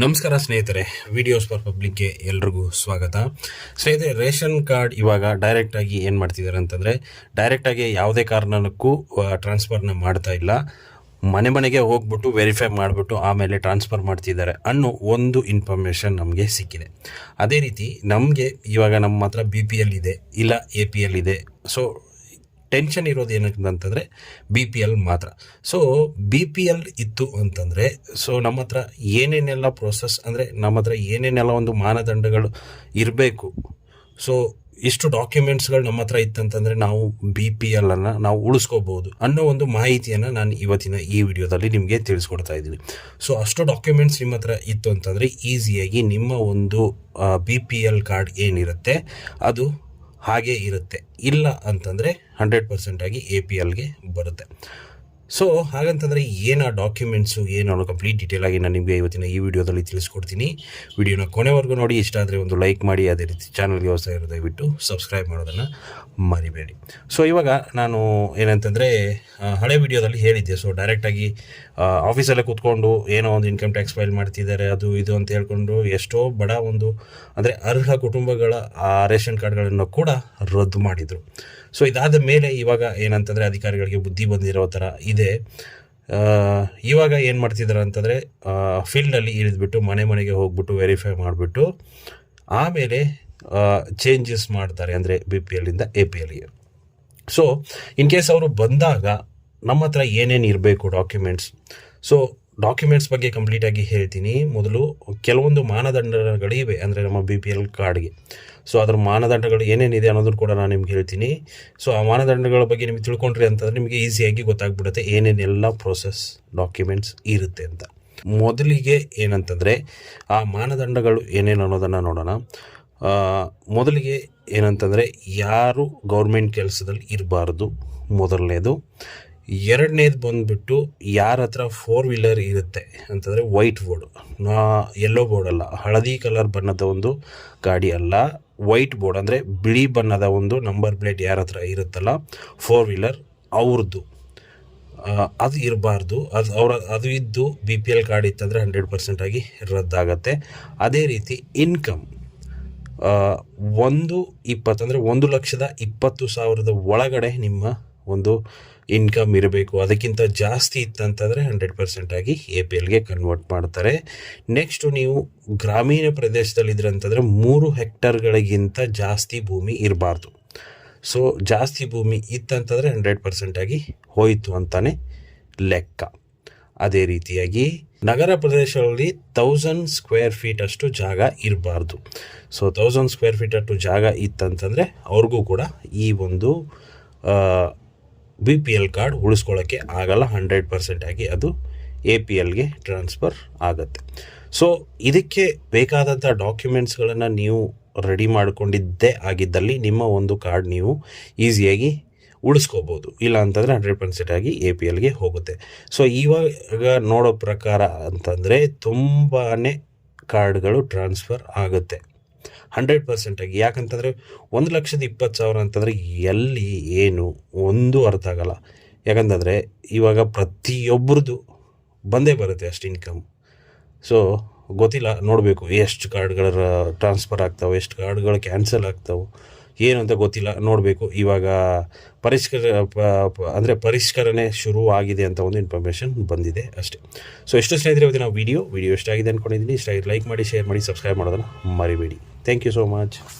ನಮಸ್ಕಾರ ಸ್ನೇಹಿತರೆ, videos for ಪಬ್ಲಿಕ್ಗೆ ಎಲ್ರಿಗೂ ಸ್ವಾಗತ. ಸ್ನೇಹಿತರೆ, ರೇಷನ್ ಕಾರ್ಡ್ ಇವಾಗ ಡೈರೆಕ್ಟಾಗಿ ಏನು ಮಾಡ್ತಿದ್ದಾರೆ ಅಂತಂದರೆ, ಡೈರೆಕ್ಟಾಗಿ ಯಾವುದೇ ಕಾರಣಕ್ಕೂ ಟ್ರಾನ್ಸ್ಫರ್ನ ಮಾಡ್ತಾ ಇಲ್ಲ. ಮನೆ ಮನೆಗೆ ಹೋಗ್ಬಿಟ್ಟು ವೆರಿಫೈ ಮಾಡಿಬಿಟ್ಟು ಆಮೇಲೆ ಟ್ರಾನ್ಸ್ಫರ್ ಮಾಡ್ತಿದ್ದಾರೆ ಅನ್ನೋ ಒಂದು ಇನ್ಫಾರ್ಮೇಷನ್ ನಮಗೆ ಸಿಕ್ಕಿದೆ. ಅದೇ ರೀತಿ ನಮಗೆ ಇವಾಗ ನಮ್ಮ ಹತ್ರ BPL ಇದೆ, ಇಲ್ಲ APL ಇದೆ. ಸೊ ಟೆನ್ಷನ್ ಇರೋದು ಏನಂತಂದರೆ BPL ಮಾತ್ರ. ಸೊ BPL ಇತ್ತು ಅಂತಂದರೆ, ಸೊ ನಮ್ಮ ಹತ್ರ ಏನೇನೆಲ್ಲ ಪ್ರೋಸೆಸ್, ಅಂದರೆ ನಮ್ಮ ಹತ್ರ ಏನೇನೆಲ್ಲ ಒಂದು ಮಾನದಂಡಗಳು ಇರಬೇಕು, ಸೊ ಇಷ್ಟು ಡಾಕ್ಯುಮೆಂಟ್ಸ್ಗಳು ನಮ್ಮ ಹತ್ರ ಇತ್ತಂತಂದರೆ ನಾವು BPL ಅನ್ನು ನಾವು ಉಳಿಸ್ಕೋಬೋದು ಅನ್ನೋ ಒಂದು ಮಾಹಿತಿಯನ್ನು ನಾನು ಇವತ್ತಿನ ಈ ವಿಡಿಯೋದಲ್ಲಿ ನಿಮಗೆ ತಿಳಿಸ್ಕೊಡ್ತಾ ಇದ್ದೀನಿ. ಸೊ ಅಷ್ಟು ಡಾಕ್ಯುಮೆಂಟ್ಸ್ ನಿಮ್ಮ ಹತ್ರ ಇತ್ತು ಅಂತಂದರೆ ಈಸಿಯಾಗಿ ನಿಮ್ಮ ಒಂದು BPL ಕಾರ್ಡ್ ಏನಿರುತ್ತೆ ಅದು ಹಾಗೇ ಇರುತ್ತೆ. ಇಲ್ಲ ಅಂತಂದರೆ 100% ಆಗಿ APLಗೆ ಬರುತ್ತೆ. ಸೊ ಹಾಗಂತಂದರೆ ಏನು ಆ ಡಾಕ್ಯುಮೆಂಟ್ಸು ಏನು ಅನ್ನೋ ಕಂಪ್ಲೀಟ್ ಡೀಟೇಲ್ ಆಗಿ ನಾನು ನಿಮಗೆ ಇವತ್ತಿನ ಈ ವಿಡಿಯೋದಲ್ಲಿ ತಿಳಿಸ್ಕೊಡ್ತೀನಿ. ವಿಡಿಯೋನ ಕೊನೆವರೆಗೂ ನೋಡಿ. ಇಷ್ಟ ಆದರೆ ಒಂದು ಲೈಕ್ ಮಾಡಿ, ಅದೇ ರೀತಿ ಚಾನಲ್ಗೆ ಹೊಸ ಇರೋ ದಯವಿಟ್ಟು ಸಬ್ಸ್ಕ್ರೈಬ್ ಮಾಡೋದನ್ನು ಮರಿಬೇಡಿ. ಸೊ ಇವಾಗ ನಾನು ಏನಂತಂದರೆ ಹಳೆ ವಿಡಿಯೋದಲ್ಲಿ ಹೇಳಿದ್ದೆ. ಸೊ ಡೈರೆಕ್ಟಾಗಿ ಆಫೀಸಲ್ಲೇ ಕೂತ್ಕೊಂಡು ಏನೋ ಒಂದು ಇನ್ಕಮ್ ಟ್ಯಾಕ್ಸ್ ಫೈಲ್ ಮಾಡ್ತಿದ್ದಾರೆ, ಅದು ಇದು ಅಂತ ಹೇಳ್ಕೊಂಡು ಎಷ್ಟೋ ಬಡ ಒಂದು ಅಂದರೆ ಅರ್ಹ ಕುಟುಂಬಗಳ ರೇಷನ್ ಕಾರ್ಡ್ಗಳನ್ನು ಕೂಡ ರದ್ದು ಮಾಡಿದರು. ಸೊ ಇದಾದ ಮೇಲೆ ಇವಾಗ ಏನಂತಂದರೆ ಅಧಿಕಾರಿಗಳಿಗೆ ಬುದ್ಧಿ ಬಂದಿರೋ ಥರ ಇದೆ. ಇವಾಗ ಏನು ಮಾಡ್ತಿದ್ದಾರೆ ಅಂತಂದರೆ ಫೀಲ್ಡಲ್ಲಿ ಇಳಿದ್ಬಿಟ್ಟು ಮನೆ ಮನೆಗೆ ಹೋಗ್ಬಿಟ್ಟು ವೆರಿಫೈ ಮಾಡಿಬಿಟ್ಟು ಆಮೇಲೆ ಚೇಂಜಸ್ ಮಾಡ್ತಾರೆ, ಅಂದರೆ BPLಯಿಂದ APLಗೆ. ಸೊ ಇನ್ ಕೇಸ್ ಅವರು ಬಂದಾಗ ನಮ್ಮ ಹತ್ರ ಏನೇನು ಇರಬೇಕು ಡಾಕ್ಯುಮೆಂಟ್ಸ್. ಸೊ ಡಾಕ್ಯುಮೆಂಟ್ಸ್ ಬಗ್ಗೆ ಕಂಪ್ಲೀಟಾಗಿ ಹೇಳ್ತೀನಿ. ಮೊದಲು ಕೆಲವೊಂದು ಮಾನದಂಡಗಳಿವೆ, ಅಂದರೆ ನಮ್ಮ BPL ಕಾರ್ಡ್ಗೆ. ಸೊ ಅದರ ಮಾನದಂಡಗಳು ಏನೇನಿದೆ ಅನ್ನೋದನ್ನು ಕೂಡ ನಾನು ನಿಮ್ಗೆ ಹೇಳ್ತೀನಿ. ಸೊ ಆ ಮಾನದಂಡಗಳ ಬಗ್ಗೆ ನಿಮಗೆ ತಿಳ್ಕೊಂಡ್ರಿ ಅಂತಂದರೆ ನಿಮಗೆ ಈಸಿಯಾಗಿ ಗೊತ್ತಾಗ್ಬಿಡುತ್ತೆ ಏನೇನೆಲ್ಲ ಪ್ರೋಸೆಸ್ ಡಾಕ್ಯುಮೆಂಟ್ಸ್ ಇರುತ್ತೆ ಅಂತ. ಮೊದಲಿಗೆ ಏನಂತಂದರೆ ಆ ಮಾನದಂಡಗಳು ಏನೇನು ಅನ್ನೋದನ್ನು ನೋಡೋಣ. ಮೊದಲಿಗೆ ಏನಂತಂದರೆ ಯಾರು ಗೌರ್ಮೆಂಟ್ ಕೆಲಸದಲ್ಲಿ ಇರಬಾರ್ದು, ಮೊದಲನೇದು. ಎರಡನೇದು ಬಂದುಬಿಟ್ಟು ಯಾರ ಹತ್ರ 4 ವೀಲರ್ ಇರುತ್ತೆ ಅಂತಂದರೆ ವೈಟ್ ಬೋರ್ಡ್, ಯೆಲ್ಲೋ ಬೋರ್ಡ್ ಅಲ್ಲ, ಹಳದಿ ಕಲರ್ ಬಣ್ಣದ ಒಂದು ಗಾಡಿ ಅಲ್ಲ, ವೈಟ್ ಬೋರ್ಡ್ ಅಂದರೆ ಬಿಳಿ ಬಣ್ಣದ ಒಂದು ನಂಬರ್ ಪ್ಲೇಟ್ ಯಾರ ಹತ್ರ ಇರುತ್ತಲ್ಲ 4 ವೀಲರ್ ಅವ್ರದ್ದು ಅದು ಇರಬಾರ್ದು. ಅದು ಇದ್ದು BPL ಕಾರ್ಡ್ ಇತ್ತಂದರೆ 100% ಆಗಿ ರದ್ದಾಗತ್ತೆ. ಅದೇ ರೀತಿ ಇನ್ಕಮ್ 1,20,000 ಅಂದರೆ 1,20,000 ಒಳಗಡೆ ನಿಮ್ಮ ಒಂದು ಇನ್ಕಮ್ ಇರಬೇಕು. ಅದಕ್ಕಿಂತ ಜಾಸ್ತಿ ಇತ್ತಂತಂದರೆ 100% ಆಗಿ APLಗೆ ಕನ್ವರ್ಟ್ ಮಾಡ್ತಾರೆ. ನೆಕ್ಸ್ಟು ನೀವು ಗ್ರಾಮೀಣ ಪ್ರದೇಶದಲ್ಲಿದ್ದರೆ ಅಂತಂದರೆ 3 ಹೆಕ್ಟರ್ಗಳಿಗಿಂತ ಜಾಸ್ತಿ ಭೂಮಿ ಇರಬಾರ್ದು. ಸೊ ಜಾಸ್ತಿ ಭೂಮಿ ಇತ್ತಂತಂದರೆ 100% ಆಗಿ ಹೋಯಿತು ಅಂತಾನೆ ಲೆಕ್ಕ. ಅದೇ ರೀತಿಯಾಗಿ ನಗರ ಪ್ರದೇಶಗಳಲ್ಲಿ 1000 ಸ್ಕ್ವೇರ್ ಫೀಟ್ ಅಷ್ಟು ಜಾಗ ಇರಬಾರ್ದು. ಸೊ 1000 ಸ್ಕ್ವೇರ್ ಫೀಟ್ ಅಷ್ಟು ಜಾಗ ಇತ್ತಂತಂದರೆ ಅವ್ರಿಗೂ ಕೂಡ ಈ ಒಂದು BPL ಕಾರ್ಡ್ ಉಳಿಸ್ಕೊಳ್ಳೋಕ್ಕೆ ಆಗಲ್ಲ. 100% ಆಗಿ ಅದು APLಗೆ ಟ್ರಾನ್ಸ್ಫರ್ ಆಗುತ್ತೆ. ಸೊ ಇದಕ್ಕೆ ಬೇಕಾದಂಥ ಡಾಕ್ಯುಮೆಂಟ್ಸ್ಗಳನ್ನು ನೀವು ರೆಡಿ ಮಾಡಿಕೊಂಡಿದ್ದೇ ಆಗಿದ್ದಲ್ಲಿ ನಿಮ್ಮ ಒಂದು ಕಾರ್ಡ್ ನೀವು ಈಸಿಯಾಗಿ ಉಳಿಸ್ಕೋಬೋದು. ಇಲ್ಲ ಅಂತಂದರೆ 100% ಆಗಿ APLಗೆ ಹೋಗುತ್ತೆ. ಸೊ ಇವಾಗ ನೋಡೋ ಪ್ರಕಾರ ಅಂತಂದರೆ ತುಂಬಾ ಕಾರ್ಡ್ಗಳು ಟ್ರಾನ್ಸ್ಫರ್ ಆಗುತ್ತೆ 100% ಆಗಿ. ಯಾಕಂತಂದರೆ 1,20,000 ಅಂತಂದರೆ ಎಲ್ಲಿ ಏನು ಒಂದು ಅರ್ಥ ಆಗಲ್ಲ. ಯಾಕಂತಂದರೆ ಇವಾಗ ಪ್ರತಿಯೊಬ್ಬರದ್ದು ಬಂದೇ ಬರುತ್ತೆ ಅಷ್ಟು ಇನ್ಕಮ್. ಸೊ ಗೊತ್ತಿಲ್ಲ, ನೋಡಬೇಕು ಎಷ್ಟು ಕಾರ್ಡ್ಗಳ ಟ್ರಾನ್ಸ್ಫರ್ ಆಗ್ತಾವೆ, ಎಷ್ಟು ಕಾರ್ಡ್ಗಳು ಕ್ಯಾನ್ಸಲ್ ಆಗ್ತಾವೆ, ಏನು ಅಂತ ಗೊತ್ತಿಲ್ಲ, ನೋಡಬೇಕು. ಇವಾಗ ಪರಿಷ್ಕರಣೆ ಶುರು ಆಗಿದೆ ಅಂತ ಒಂದು ಇನ್ಫಾರ್ಮೇಷನ್ ಬಂದಿದೆ ಅಷ್ಟೇ. ಸೊ ಎಷ್ಟು ಸ್ನೇಹಿತರೆ ಇವತ್ತಿನ ವಿಡಿಯೋ ಇಷ್ಟ ಆಗಿದೆ ಅಂದ್ಕೊಂಡಿದ್ದೀನಿ. ಇಷ್ಟ ಆಗಿದೆ ಲೈಕ್ ಮಾಡಿ, ಶೇರ್ ಮಾಡಿ, ಸಬ್ಸ್ಕ್ರೈಬ್ ಮಾಡೋದನ್ನು ಮರಿಬೇಡಿ. Thank you so much.